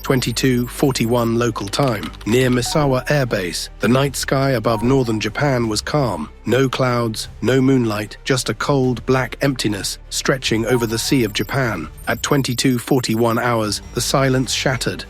22:41 local time, near Misawa Air Base. The night sky above northern Japan was calm. No clouds, no moonlight, just a cold, black emptiness stretching over the Sea of Japan. At 22:41 hours, the silence shattered.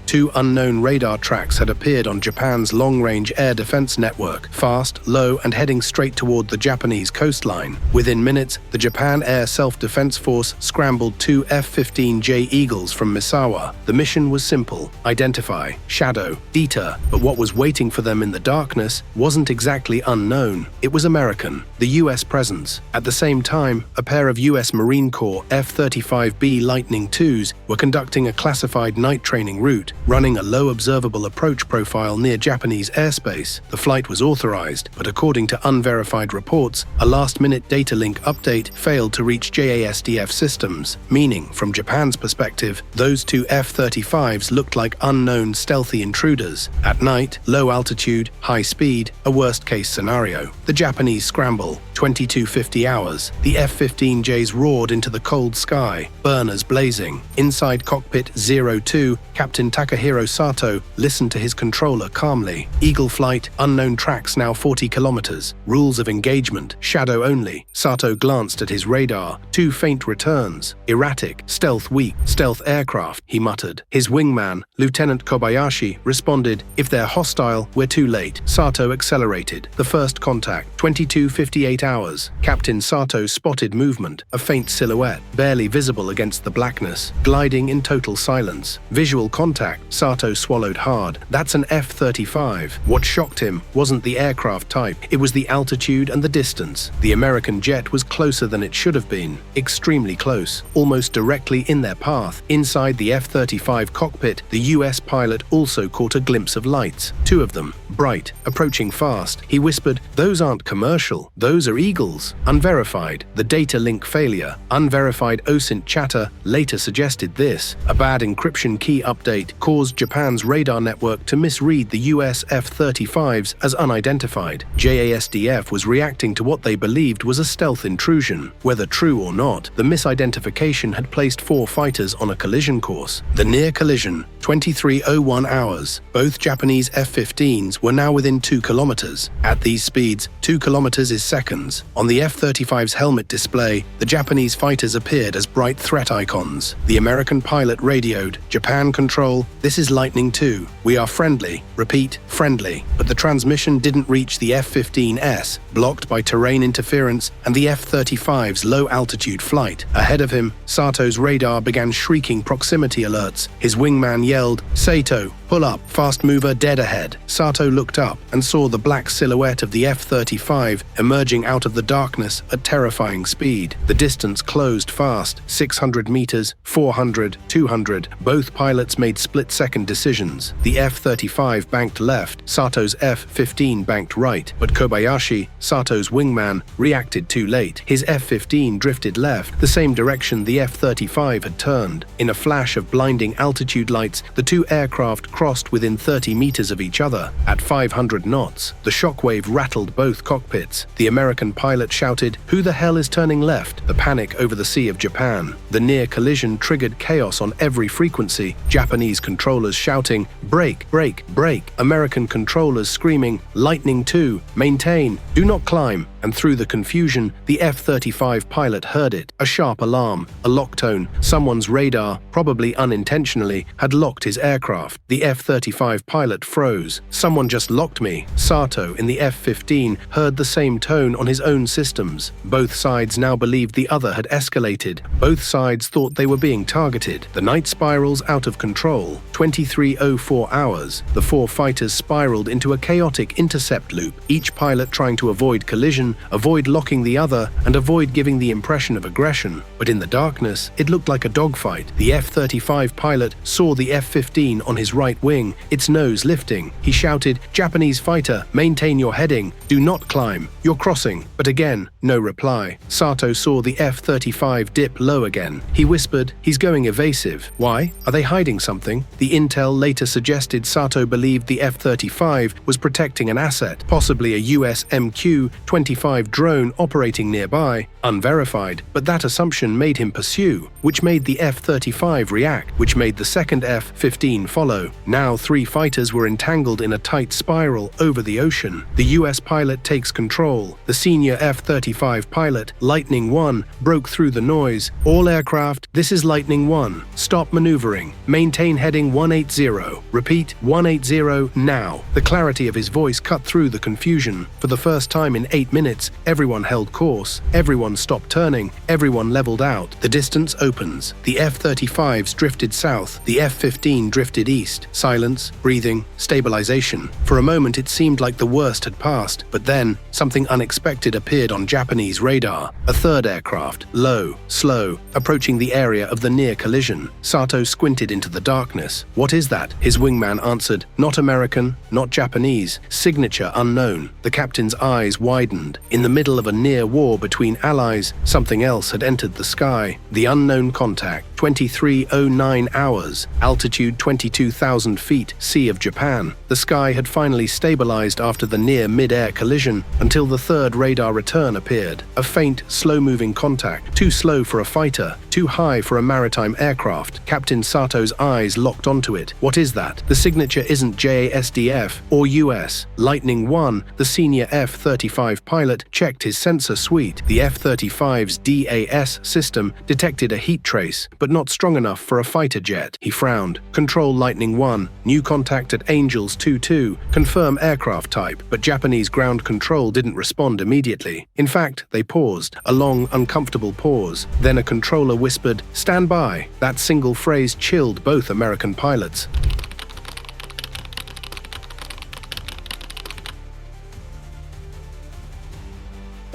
Two unknown radar tracks had appeared on Japan's long-range air defense network, fast, low, and heading straight toward the Japanese coastline. Within minutes, the Japan Air Self-Defense Force scrambled two F-15J Eagles from Misawa. The mission was simple: identify, shadow, deter, but what was waiting for them in the darkness wasn't exactly unknown. It was American, the US presence. At the same time, a pair of US Marine Corps F-35B Lightning IIs were conducting a classified night training route, running a low observable approach profile near Japanese airspace. The flight was authorized, but according to unverified reports, a last-minute data link update failed to reach JASDF systems, meaning, from Japan's perspective, those two F-35s looked like unknown stealthy intruders. At night, low altitude, high speed, a worst-case scenario. The Japanese scramble, 22:50 hours. The F-15Js roared into the cold sky, burners blazing. Inside cockpit 02, Captain Takahiro Sato listened to his controller calmly. Eagle flight, unknown tracks now 40 kilometers. Rules of engagement, shadow only. Sato glanced at his radar. Two faint returns. Erratic, stealth weak, stealth aircraft, he muttered. His wingman, Lieutenant Kobayashi, responded, "If they're hostile, we're too late." Sato accelerated. The first contact, 22:58 hours. Captain Sato spotted movement, a faint silhouette, barely visible against the blackness, gliding in total silence. Visual contact. Sato swallowed hard. That's an F-35. What shocked him wasn't the aircraft type, it was the altitude and the distance. The American jet was closer than it should have been. Extremely close, almost directly in their path. Inside the F-35 cockpit, the US pilot also caught a glimpse of lights. Two of them, bright, approaching fast. He whispered, "Those aren't commercial, those are Eagles." Unverified, the data link failure. Unverified OSINT chatter later suggested this. A bad encryption key update caused Japan's radar network to misread the US F-35s as unidentified. JASDF was reacting to what they believed was a stealth intrusion. Whether true or not, the misidentification had placed four fighters on a collision course. The near collision, 23:01 hours. Both Japanese F-15s were now within 2 kilometers. At these speeds, 2 kilometers is seconds. On the F-35's helmet display, the Japanese fighters appeared as bright threat icons. The American pilot radioed, "Japan control, this is Lightning II. We are friendly. Repeat, friendly." But the transmission didn't reach the F-15S, blocked by terrain interference and the F-35's low-altitude flight. Ahead of him, Sato's radar began shrieking proximity alerts. His wingman yelled, "Sato, pull up, fast mover dead ahead." Sato looked up and saw the black silhouette of the F-35 emerging out of the darkness at terrifying speed. The distance closed fast, 600 meters, 400, 200. Both pilots made split-second decisions. The F-35 banked left, Sato's F-15 banked right, but Kobayashi, Sato's wingman, reacted too late. His F-15 drifted left, the same direction the F-35 had turned. In a flash of blinding altitude lights, the two aircraft crossed within 30 meters of each other. At 500 knots, the shockwave rattled both cockpits. The American pilot shouted, "Who the hell is turning left?" The panic over the Sea of Japan. The near collision triggered chaos on every frequency. Japanese controllers shouting, "Brake, brake, brake." American controllers screaming, "Lightning II, maintain, do not climb." And through the confusion, the F-35 pilot heard it. A sharp alarm, a lock tone. Someone's radar, probably unintentionally, had locked his aircraft. The F-35 pilot froze. "Someone just locked me." Sato, in the F-15, heard the same tone on his own systems. Both sides now believed the other had escalated. Both sides thought they were being targeted. The night spirals out of control. 23:04 hours. The four fighters spiraled into a chaotic intercept loop, each pilot trying to avoid collision, avoid locking the other, and avoid giving the impression of aggression. But in the darkness, it looked like a dogfight. The F-35 pilot saw the F-15 on his right wing, its nose lifting. He shouted, "Japanese fighter, maintain your heading. Do not climb. You're crossing." But again, no reply. Sato saw the F-35 dip low again. He whispered, "He's going evasive." Why? Are they hiding something? The intel later suggested Sato believed the F-35 was protecting an asset, possibly a US MQ-25 F-35 drone operating nearby, unverified, but that assumption made him pursue, which made the F-35 react, which made the second F-15 follow. Now 3 fighters were entangled in a tight spiral over the ocean. The US pilot takes control. The senior F-35 pilot, Lightning 1, broke through the noise. All aircraft, this is Lightning 1. Stop maneuvering. Maintain heading 180. Repeat, 180 now. The clarity of his voice cut through the confusion. For the first time in 8 minutes, everyone held course. Everyone stopped turning. Everyone leveled out. The distance opens. The F-35s drifted south. The F-15 drifted east. Silence, breathing, stabilization. For a moment it seemed like the worst had passed, but then something unexpected appeared on Japanese radar. A third aircraft, low, slow, approaching the area of the near collision. Sato squinted into the darkness. What is that? His wingman answered, not American, not Japanese, signature unknown. The captain's eyes widened. In the middle of a near war between allies, something else had entered the sky. The unknown contact, 2309 hours, altitude 22,000 feet, Sea of Japan. The sky had finally stabilized after the near mid-air collision until the third radar return appeared. A faint, slow-moving contact, too slow for a fighter, too high for a maritime aircraft. Captain Sato's eyes locked onto it. What is that? The signature isn't JASDF or US. Lightning 1, the senior F-35 pilot, checked his sensor suite. The F-35's DAS system detected a heat trace, but not strong enough for a fighter jet. He frowned. Control Lightning 1, new contact at Angels 22, confirm aircraft type, but Japanese ground control didn't respond immediately. In fact, they paused, a long, uncomfortable pause. Then a controller whispered, "Stand by." That single phrase chilled both American pilots.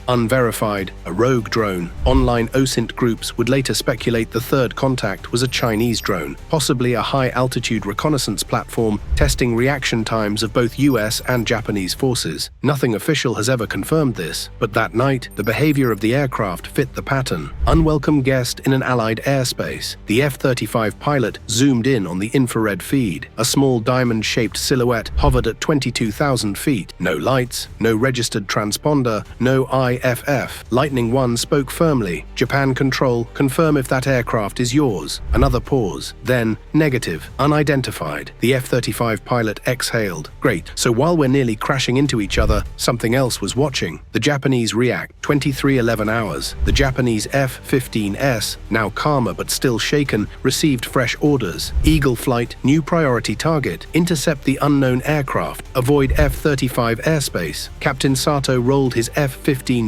Unverified, a rogue drone. Online OSINT groups would later speculate the third contact was a Chinese drone, possibly a high-altitude reconnaissance platform testing reaction times of both US and Japanese forces. Nothing official has ever confirmed this, but that night, the behavior of the aircraft fit the pattern. Unwelcome guest in an Allied airspace. The F-35 pilot zoomed in on the infrared feed. A small diamond-shaped silhouette hovered at 22,000 feet. No lights, no registered transponder, no IFF. Lightning 1 spoke firmly. Japan Control, confirm if that aircraft is yours. Another pause. Then, negative, unidentified. The F-35 pilot exhaled. Great, so while we're nearly crashing into each other, something else was watching. The Japanese react, 2311 hours. The Japanese F-15S, now calmer but still shaken, received fresh orders. Eagle flight, new priority target. Intercept the unknown aircraft. Avoid F-35 airspace. Captain Sato rolled his F-15J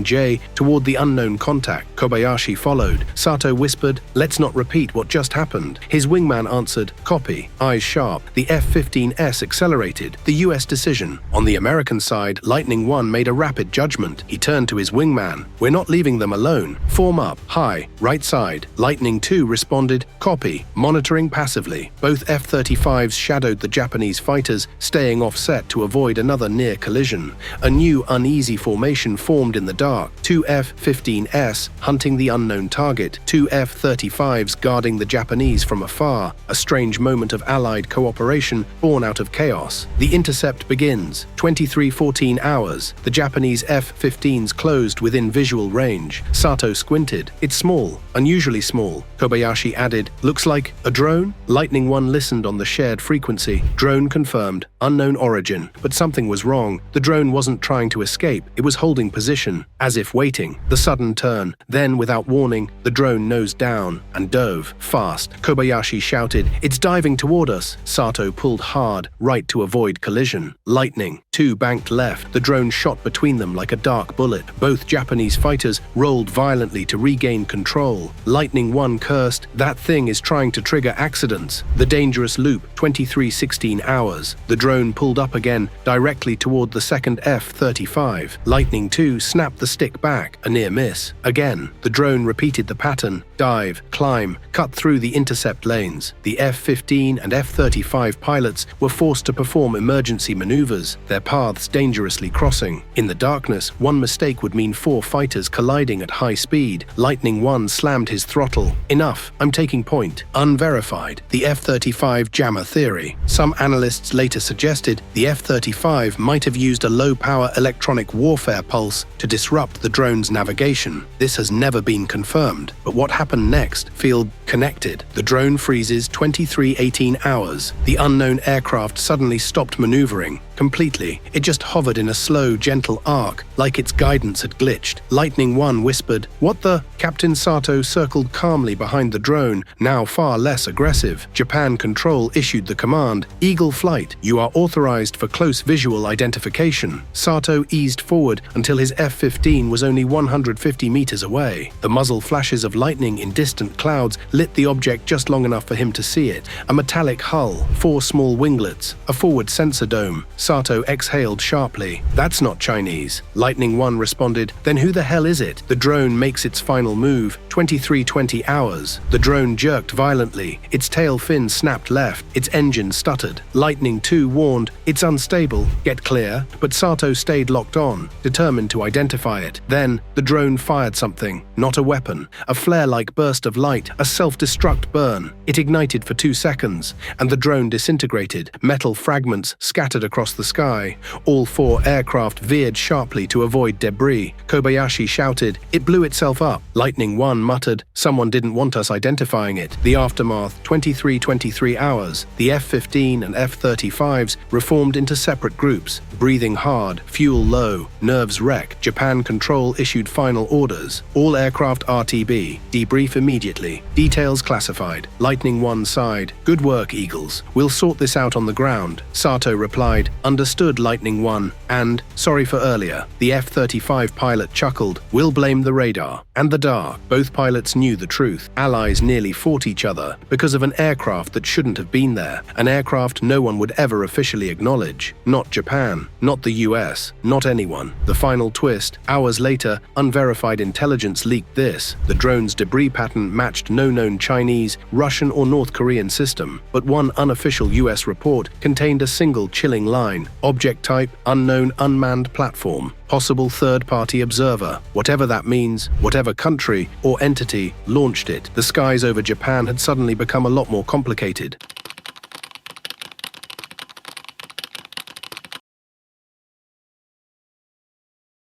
toward the unknown contact. Kobayashi followed. Sato whispered, "Let's not repeat what just happened." His wingman answered, "Copy." Eyes sharp. The F-15S accelerated. The US decision. On the American side, Lightning 1 made a rapid judgment. He turned to his wingman. "We're not leaving them alone. Form up. High. Right side." Lightning 2 responded, "Copy." Monitoring passively. Both F-35s shadowed the Japanese fighters, staying offset to avoid another near collision. A new uneasy formation formed in the dark. 2 F-15S hunting the unknown target, 2 F-35s guarding the Japanese from afar, a strange moment of Allied cooperation born out of chaos. The intercept begins, 2314 hours. The Japanese F-15s closed within visual range. Sato squinted. "It's small, unusually small." Kobayashi added, "Looks like a drone?" Lightning 1 listened on the shared frequency. Drone confirmed, unknown origin. But something was wrong. The drone wasn't trying to escape, it was holding position. As if waiting. The sudden turn. Then, without warning, the drone nosed down and dove fast. Kobayashi shouted, "It's diving toward us." Sato pulled hard, right to avoid collision. Lightning. 2 banked left. The drone shot between them like a dark bullet. Both Japanese fighters rolled violently to regain control. Lightning 1 cursed, "That thing is trying to trigger accidents." The dangerous loop, 2316 hours. The drone pulled up again, directly toward the second F-35. Lightning 2 snapped the stick back, a near miss. Again, the drone repeated the pattern, dive, climb, cut through the intercept lanes. The F-15 and F-35 pilots were forced to perform emergency maneuvers. Their paths dangerously crossing. In the darkness, one mistake would mean 4 fighters colliding at high speed. Lightning One slammed his throttle. Enough, I'm taking point. Unverified. The F-35 jammer theory. Some analysts later suggested the F-35 might have used a low-power electronic warfare pulse to disrupt the drone's navigation. This has never been confirmed, but what happened next feel connected. The drone freezes 23-18 hours. The unknown aircraft suddenly stopped maneuvering completely. It just hovered in a slow, gentle arc, like its guidance had glitched. Lightning One whispered, "What the?" Captain Sato circled calmly behind the drone, now far less aggressive. Japan Control issued the command, "Eagle flight, you are authorized for close visual identification." Sato eased forward until his F-15 was only 150 meters away. The muzzle flashes of lightning in distant clouds lit the object just long enough for him to see it. A metallic hull, 4 small winglets, a forward sensor dome. Sato exhaled sharply. "That's not Chinese." Lightning One responded, "Then who the hell is it?" The drone makes its final move, 23-20 hours. The drone jerked violently. Its tail fin snapped left. Its engine stuttered. Lightning 2 warned, "It's unstable. Get clear." But Sato stayed locked on, determined to identify it. Then, the drone fired something. Not a weapon. A flare-like burst of light. A self-destruct burn. It ignited for 2 seconds, and the drone disintegrated. Metal fragments scattered across the sky. All 4 aircraft veered sharply to avoid debris. Kobayashi shouted, "It blew itself up." Lightning One muttered, "Someone didn't want us identifying it." The aftermath, 23-23 hours. The F-15 and F-35s reformed into separate groups, breathing hard, fuel low, nerves wreck. Japan Control issued final orders. All aircraft RTB, debrief immediately. Details classified. Lightning One sighed, "Good work, Eagles. We'll sort this out on the ground." Sato replied, "Understood, Lightning One, and sorry for earlier." The F-35 pilot chuckled, "We'll blame the radar." And the dark. Both pilots knew the truth. Allies nearly fought each other because of an aircraft that shouldn't have been there. An aircraft no one would ever officially acknowledge. Not Japan, not the US, not anyone. The final twist, hours later, unverified intelligence leaked this. The drone's debris pattern matched no known Chinese, Russian or North Korean system, but one unofficial US report contained a single chilling line. Object type, unknown unmanned platform. Possible third-party observer. Whatever that means, whatever country or entity launched it, the skies over Japan had suddenly become a lot more complicated.